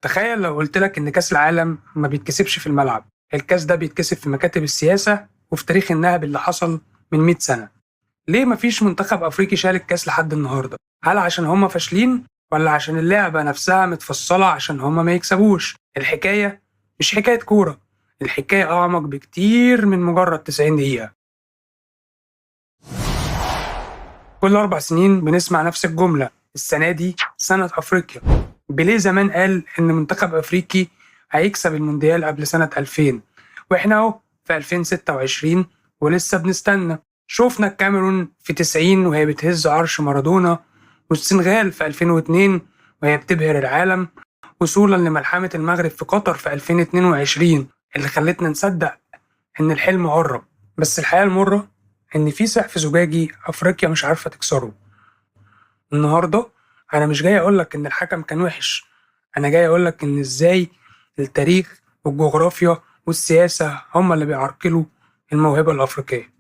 تخيل لو قلت لك إن كأس العالم ما بيتكسبش في الملعب، الكأس ده بيتكسب في مكاتب السياسة وفي تاريخ النهب اللي حصل من 100 سنة. ليه مفيش منتخب أفريقي شال الكأس لحد النهاردة؟ هل عشان هما فاشلين ولا عشان اللعبة نفسها متفصلة عشان هما ما يكسبوش؟ الحكاية مش حكاية كورة، الحكاية أعمق بكتير من مجرد 90 دقيقة. كل 4 سنين بنسمع نفس الجملة، السنة دي سنة أفريقيا. بيليه زمان قال إن منتخب أفريقي هيكسب المونديال قبل سنة 2000، وإحنا أهو في 2026 ولسه بنستنى. شوفنا الكاميرون في 90 وهي بتهز عرش مارادونا، والسنغال في 2002 وهي بتبهر العالم، وصولا لملحمة المغرب في قطر في 2022 اللي خلتنا نصدق إن الحلم قرب. بس الحقيقة المرة إن في سقف زجاجي أفريقيا مش عارفة تكسره. النهاردة أنا مش جاي أقولك إن الحكم كان وحش، أنا جاي أقولك إن إزاي التاريخ والجغرافيا والسياسة هما اللي بيعرقلوا الموهبة الأفريقية.